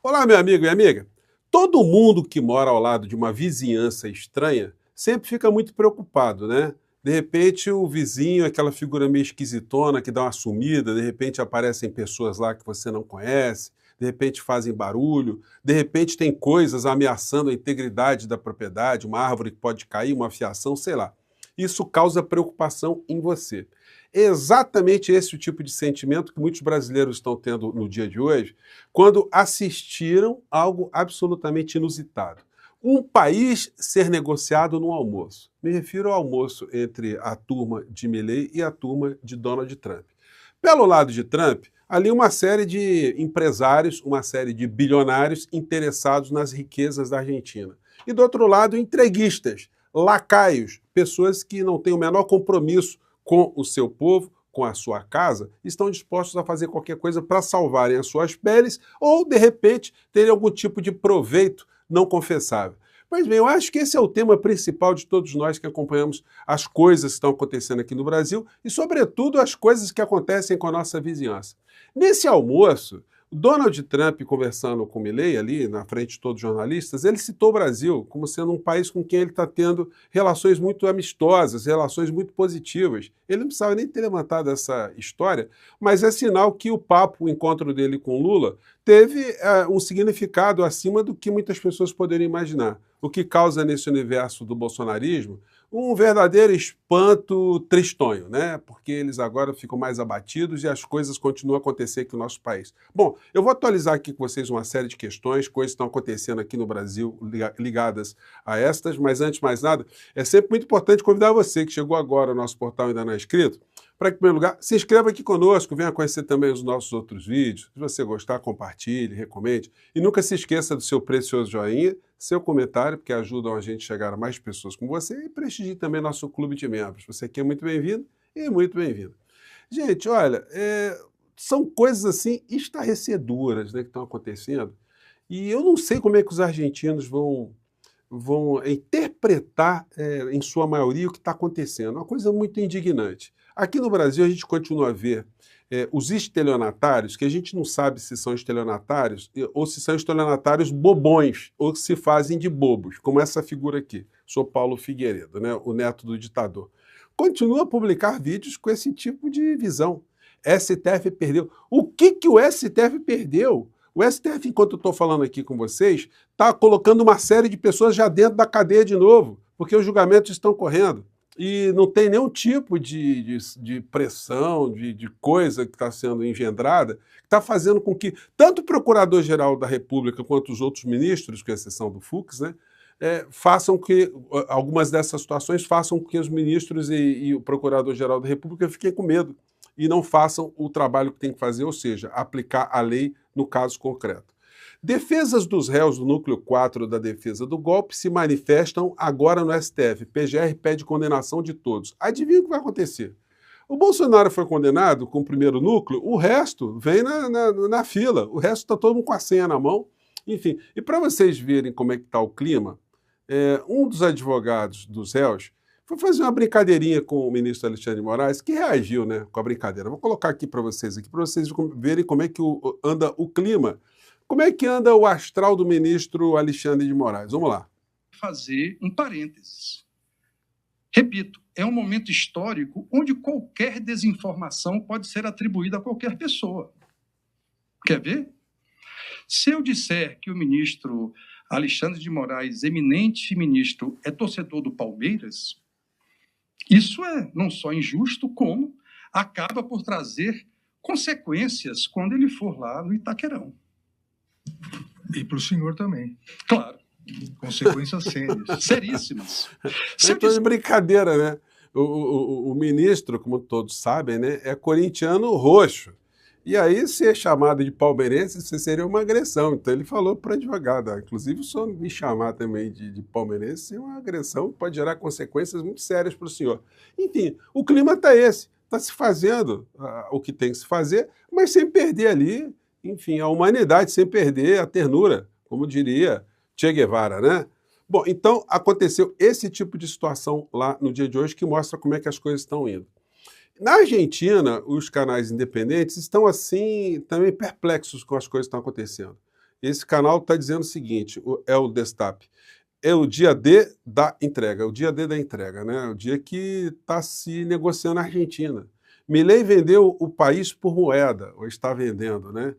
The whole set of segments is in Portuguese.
Olá, meu amigo e amiga. Todo mundo que mora ao lado de uma vizinhança estranha sempre fica muito preocupado, né? De repente, o vizinho é aquela figura meio esquisitona que dá uma sumida, de repente aparecem pessoas lá que você não conhece, de repente fazem barulho, de repente tem coisas ameaçando a integridade da propriedade, uma árvore que pode cair, uma fiação, sei lá. Isso causa preocupação em você. É exatamente esse o tipo de sentimento que muitos brasileiros estão tendo no dia de hoje, quando assistiram algo absolutamente inusitado. Um país ser negociado num almoço. Me refiro ao almoço entre a turma de Milley e a turma de Donald Trump. Pelo lado de Trump, ali uma série de empresários, uma série de bilionários interessados nas riquezas da Argentina. E do outro lado, entreguistas, lacaios, pessoas que não têm o menor compromisso com o seu povo, com a sua casa, estão dispostos a fazer qualquer coisa para salvarem as suas peles ou, de repente, terem algum tipo de proveito não confessável. Mas bem, eu acho que esse é o tema principal de todos nós que acompanhamos as coisas que estão acontecendo aqui no Brasil e, sobretudo, as coisas que acontecem com a nossa vizinhança. Nesse almoço, Donald Trump, conversando com Milley ali, na frente de todos os jornalistas, ele citou o Brasil como sendo um país com quem ele está tendo relações muito amistosas, relações muito positivas. Ele não precisava nem ter levantado essa história, mas é sinal que o papo, o encontro dele com Lula, teve um significado acima do que muitas pessoas poderiam imaginar. O que causa nesse universo do bolsonarismo um verdadeiro espanto tristonho, né? Porque eles agora ficam mais abatidos e as coisas continuam a acontecer aqui no nosso país. Bom, eu vou atualizar aqui com vocês uma série de questões, coisas que estão acontecendo aqui no Brasil ligadas a estas, mas antes de mais nada, é sempre muito importante convidar você que chegou agora ao nosso portal e ainda não é inscrito, para que, em primeiro lugar, se inscreva aqui conosco, venha conhecer também os nossos outros vídeos. Se você gostar, compartilhe, recomende. E nunca se esqueça do seu precioso joinha, seu comentário, porque ajudam a gente a chegar a mais pessoas como você e prestigie também nosso clube de membros. Você aqui é muito bem-vindo e muito bem-vindo. Gente, olha, são coisas assim estarrecedoras, né, que estão acontecendo e eu não sei como é que os argentinos vão interpretar, em sua maioria, o que está acontecendo. Uma coisa muito indignante. Aqui no Brasil, a gente continua a ver os estelionatários, que a gente não sabe se são estelionatários ou se são estelionatários bobões, ou se fazem de bobos, como essa figura aqui, sou Paulo Figueiredo, né, o neto do ditador. Continua a publicar vídeos com esse tipo de visão. STF perdeu. O que o STF perdeu? O STF, enquanto eu estou falando aqui com vocês, está colocando uma série de pessoas já dentro da cadeia de novo, porque os julgamentos estão correndo. E não tem nenhum tipo de pressão, de coisa que está sendo engendrada, que está fazendo com que tanto o Procurador-Geral da República quanto os outros ministros, com exceção do Fux, né, façam que, algumas dessas situações façam com que os ministros e o Procurador-Geral da República fiquem com medo e não façam o trabalho que tem que fazer, ou seja, aplicar a lei no caso concreto. Defesas dos réus do Núcleo 4 da defesa do golpe se manifestam agora no STF. PGR pede condenação de todos. Adivinha o que vai acontecer? O Bolsonaro foi condenado com o primeiro núcleo, o resto vem na fila, o resto está todo mundo com a senha na mão. Enfim, e para vocês verem como é que está o clima, um dos advogados dos réus foi fazer uma brincadeirinha com o ministro Alexandre de Moraes, que reagiu, né, com a brincadeira. Vou colocar aqui para vocês verem como é que anda o clima. Como é que anda o astral do ministro Alexandre de Moraes? Vamos lá. Fazer um parênteses. Repito, é um momento histórico onde qualquer desinformação pode ser atribuída a qualquer pessoa. Quer ver? Se eu disser que o ministro Alexandre de Moraes, eminente ministro, é torcedor do Palmeiras, isso é não só injusto, como acaba por trazer consequências quando ele for lá no Itaquerão. E para o senhor também. Claro. Consequências sérias. Seríssimas. Então, de brincadeira, né? O ministro, como todos sabem, né, é corintiano roxo. E aí, ser chamado de palmeirense, isso seria uma agressão. Então, ele falou para o advogado, inclusive, o senhor me chamar também de palmeirense é uma agressão que pode gerar consequências muito sérias para o senhor. Enfim, o clima está esse. Está se fazendo o que tem que se fazer, mas sem perder ali, enfim, a humanidade, sem perder a ternura, como diria Che Guevara, né? Bom, então aconteceu esse tipo de situação lá no dia de hoje que mostra como é que as coisas estão indo. Na Argentina, os canais independentes estão assim também perplexos com as coisas que estão acontecendo. Esse canal está dizendo o seguinte, é o Destape, é o dia D da entrega, o dia D da entrega, né? O dia que está se negociando a Argentina. Milei vendeu o país por moeda, ou está vendendo, né?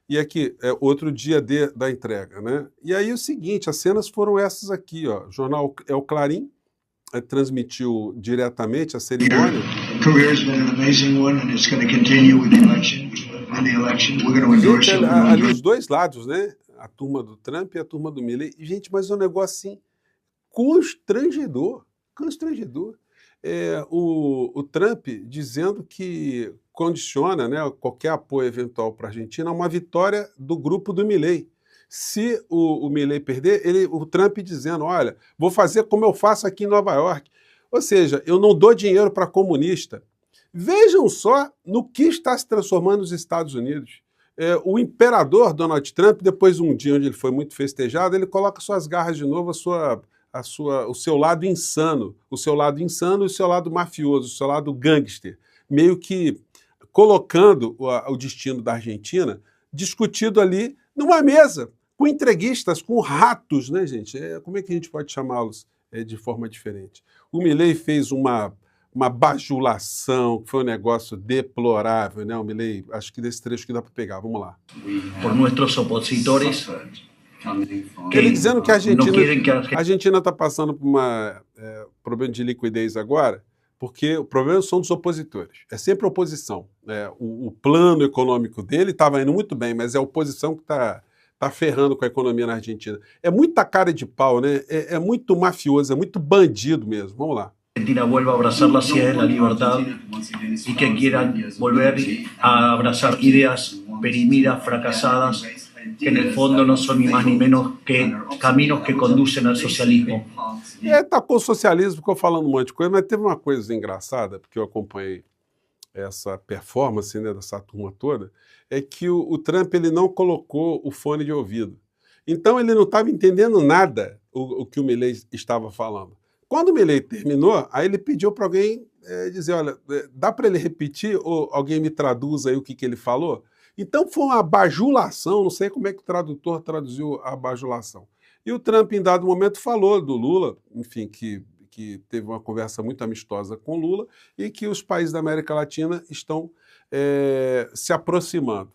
E aqui, é outro dia D da entrega, né? E aí o seguinte, as cenas foram essas aqui, ó. O jornal é o Clarim, transmitiu diretamente a cerimônia. Gente, ali os dois lados, né? A turma do Trump e a turma do Milei. Gente, mas é um negócio assim, constrangedor, constrangedor. O Trump dizendo que condiciona, né, qualquer apoio eventual para a Argentina a uma vitória do grupo do Milei. Se o Milei perder, o Trump dizendo, olha, vou fazer como eu faço aqui em Nova York. Ou seja, eu não dou dinheiro para comunista. Vejam só no que está se transformando os Estados Unidos. O imperador Donald Trump, depois de um dia onde ele foi muito festejado, ele coloca suas garras de novo, o seu lado insano, o seu lado mafioso, o seu lado gangster, meio que colocando o destino da Argentina discutido ali numa mesa, com entreguistas, com ratos, né, gente? Como é que a gente pode chamá-los de forma diferente? O Milei fez uma bajulação, que foi um negócio deplorável, né? O Milei, acho que desse trecho que dá para pegar, vamos lá. Por nossos opositores. Ele dizendo que a Argentina está passando por um problema de liquidez agora, porque o problema são dos opositores. É sempre oposição. O plano econômico dele estava indo muito bem, mas é a oposição que está ferrando com a economia na Argentina. É muita cara de pau, né? É muito mafioso, é muito bandido mesmo. Vamos lá. Argentina vuelva a abrazar las ideas de la libertad y que quieran volver a abrazar ideas perimidas, fracasadas, que en el fondo no son ni más ni menos que caminos que conducen al socialismo. Tacou o socialismo, ficou falando um monte de coisa, mas teve uma coisa engraçada, porque eu acompanhei essa performance, né, dessa turma toda, é que o Trump ele não colocou o fone de ouvido. Então ele não estava entendendo nada o que o Milei estava falando. Quando o Milei terminou, aí ele pediu para alguém dizer, olha, dá para ele repetir ou alguém me traduz aí o que ele falou? Então foi uma bajulação, não sei como é que o tradutor traduziu a bajulação. E o Trump, em dado momento, falou do Lula, enfim, que teve uma conversa muito amistosa com Lula e que os países da América Latina estão se aproximando,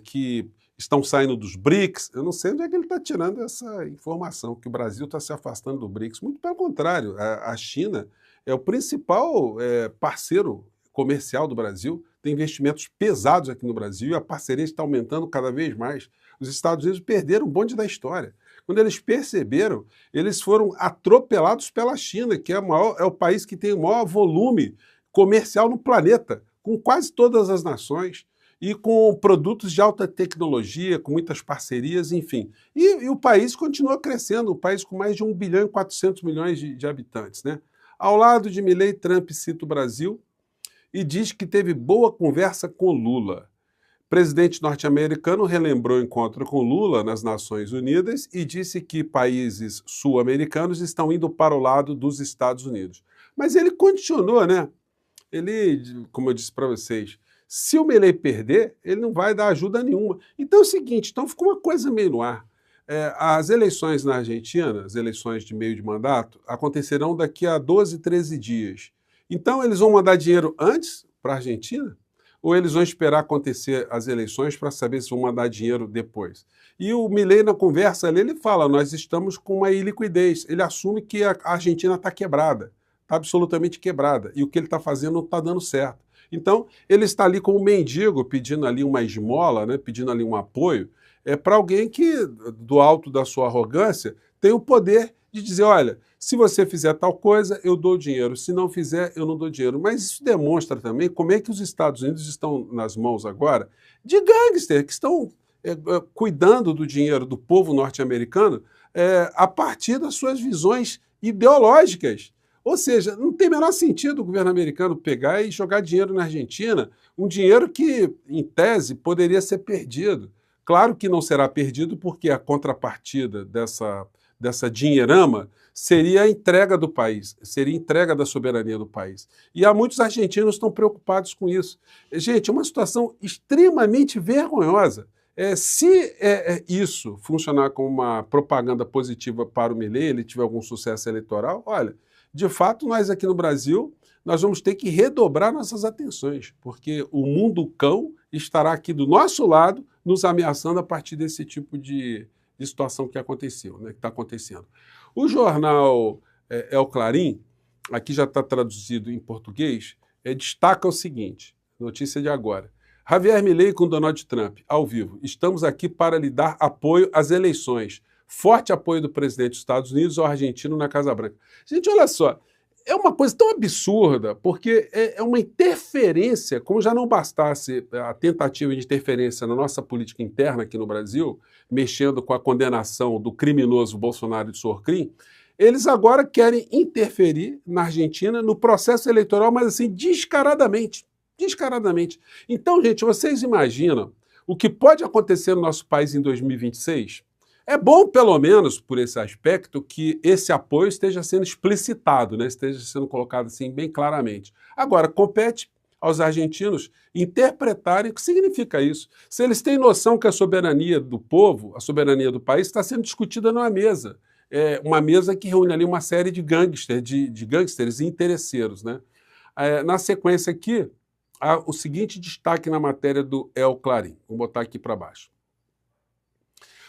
que estão saindo dos BRICS. Eu não sei onde é que ele está tirando essa informação, que o Brasil está se afastando do BRICS. Muito pelo contrário, a China é o principal parceiro comercial do Brasil, tem investimentos pesados aqui no Brasil e a parceria está aumentando cada vez mais. Os Estados Unidos perderam o bonde da história. Quando eles perceberam, eles foram atropelados pela China, que é o país que tem o maior volume comercial no planeta, com quase todas as nações, e com produtos de alta tecnologia, com muitas parcerias, enfim. E o país continua crescendo, um país com mais de 1 bilhão e 400 milhões de habitantes, né? Ao lado de Milei, Trump cita o Brasil e diz que teve boa conversa com Lula. O presidente norte-americano relembrou o encontro com Lula nas Nações Unidas e disse que países sul-americanos estão indo para o lado dos Estados Unidos. Mas ele condicionou, né? Ele, como eu disse para vocês, se o Milei perder, ele não vai dar ajuda nenhuma. Então é o seguinte, então ficou uma coisa meio no ar. As eleições na Argentina, as eleições de meio de mandato, acontecerão daqui a 12, 13 dias. Então eles vão mandar dinheiro antes para a Argentina? Ou eles vão esperar acontecer as eleições para saber se vão mandar dinheiro depois? E o Milei, na conversa ali, ele fala, nós estamos com uma iliquidez. Ele assume que a Argentina está quebrada, está absolutamente quebrada, e o que ele está fazendo não está dando certo. Então, ele está ali como mendigo, pedindo ali uma esmola, né, pedindo ali um apoio, para alguém que, do alto da sua arrogância, tem o poder de dizer, olha, se você fizer tal coisa, eu dou dinheiro, se não fizer, eu não dou dinheiro. Mas isso demonstra também como é que os Estados Unidos estão nas mãos agora de gangsters que estão cuidando do dinheiro do povo norte-americano a partir das suas visões ideológicas. Ou seja, não tem o menor sentido o governo americano pegar e jogar dinheiro na Argentina, um dinheiro que, em tese, poderia ser perdido. Claro que não será perdido porque a contrapartida dessa dinheirama seria a entrega do país, seria a entrega da soberania do país. E há muitos argentinos que estão preocupados com isso. Gente, é uma situação extremamente vergonhosa. Se isso funcionar como uma propaganda positiva para o Milei, ele tiver algum sucesso eleitoral, olha, de fato, nós aqui no Brasil, nós vamos ter que redobrar nossas atenções, porque o mundo cão estará aqui do nosso lado, nos ameaçando a partir desse tipo de situação que aconteceu, né, que está acontecendo. O jornal El Clarín, aqui já está traduzido em português, destaca o seguinte, notícia de agora. Javier Milei com Donald Trump, ao vivo. Estamos aqui para lhe dar apoio às eleições. Forte apoio do presidente dos Estados Unidos ao argentino na Casa Branca. Gente, olha só, é uma coisa tão absurda, porque é uma interferência, como já não bastasse a tentativa de interferência na nossa política interna aqui no Brasil, mexendo com a condenação do criminoso Bolsonaro de Sorcrim, eles agora querem interferir na Argentina no processo eleitoral, mas assim, descaradamente. Descaradamente. Então, gente, vocês imaginam o que pode acontecer no nosso país em 2026? É bom, pelo menos, por esse aspecto, que esse apoio esteja sendo explicitado, né? Esteja sendo colocado assim bem claramente. Agora, compete aos argentinos interpretarem o que significa isso. Se eles têm noção que a soberania do povo, a soberania do país, está sendo discutida numa mesa. Uma mesa que reúne ali uma série de gangsters e interesseiros, né? Na sequência aqui, há o seguinte destaque na matéria do El Clarín. Vou botar aqui para baixo.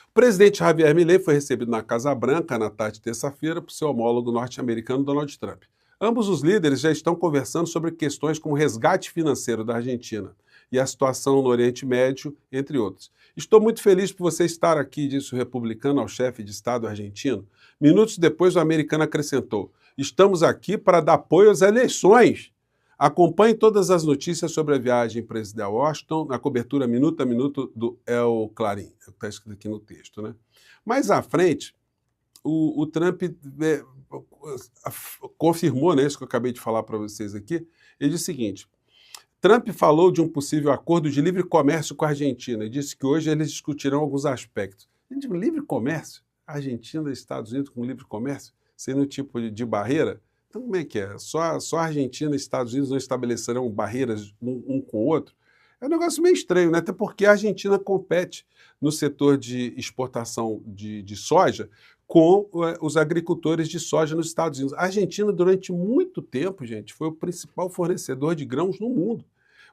O presidente Javier Milei foi recebido na Casa Branca na tarde de terça-feira por seu homólogo norte-americano Donald Trump. Ambos os líderes já estão conversando sobre questões como o resgate financeiro da Argentina e a situação no Oriente Médio, entre outros. Estou muito feliz por você estar aqui, disse o republicano ao chefe de Estado argentino. Minutos depois, o americano acrescentou: estamos aqui para dar apoio às eleições. Acompanhe todas as notícias sobre a viagem presidencial a Washington na cobertura minuto a minuto do El Clarín. É o que está escrito aqui no texto, né? Mais à frente, o Trump confirmou, né, isso que eu acabei de falar para vocês aqui. Ele disse o seguinte: Trump falou de um possível acordo de livre comércio com a Argentina e disse que hoje eles discutirão alguns aspectos. Gente, livre comércio? Argentina e Estados Unidos com livre comércio? Sem nenhum tipo de barreira? Então, como é que é? Só a Argentina e Estados Unidos não estabelecerão barreiras um com o outro? É um negócio meio estranho, né? Até porque a Argentina compete no setor de exportação de soja com os agricultores de soja nos Estados Unidos. A Argentina, durante muito tempo, gente, foi o principal fornecedor de grãos no mundo.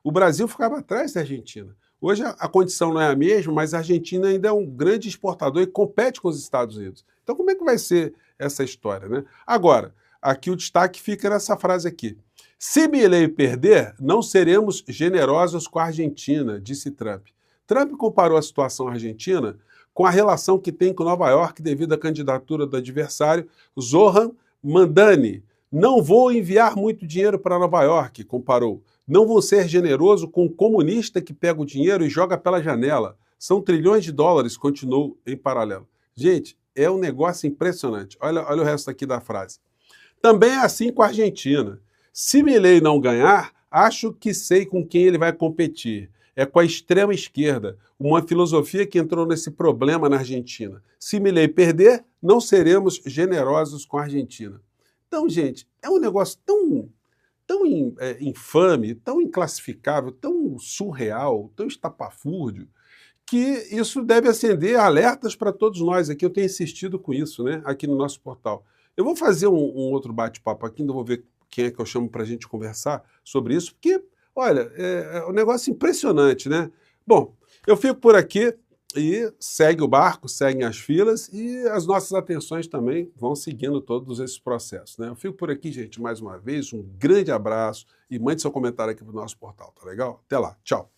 O Brasil ficava atrás da Argentina. Hoje a condição não é a mesma, mas a Argentina ainda é um grande exportador e compete com os Estados Unidos. Então, como é que vai ser essa história, né? Agora, aqui o destaque fica nessa frase aqui. Se Milei perder, não seremos generosos com a Argentina, disse Trump. Trump comparou a situação argentina com a relação que tem com Nova York devido à candidatura do adversário Zoran Mandani. Não vou enviar muito dinheiro para Nova York, comparou. Não vou ser generoso com um comunista que pega o dinheiro e joga pela janela. São trilhões de dólares, continuou em paralelo. Gente, é um negócio impressionante. Olha o resto aqui da frase. Também é assim com a Argentina. Se Milei não ganhar, acho que sei com quem ele vai competir. É com a extrema esquerda, uma filosofia que entrou nesse problema na Argentina. Se Milei perder, não seremos generosos com a Argentina. Então, gente, é um negócio tão infame, tão inclassificável, tão surreal, tão estapafúrdio, que isso deve acender alertas para todos nós aqui. Eu tenho insistido com isso, né, aqui no nosso portal. Eu vou fazer um outro bate-papo aqui, ainda vou ver quem é que eu chamo para a gente conversar sobre isso, porque, olha, é um negócio impressionante, né? Bom, eu fico por aqui e segue o barco, seguem as filas e as nossas atenções também vão seguindo todos esses processos, né? Eu fico por aqui, gente, mais uma vez, um grande abraço e mande seu comentário aqui para o nosso portal, tá legal? Até lá, tchau!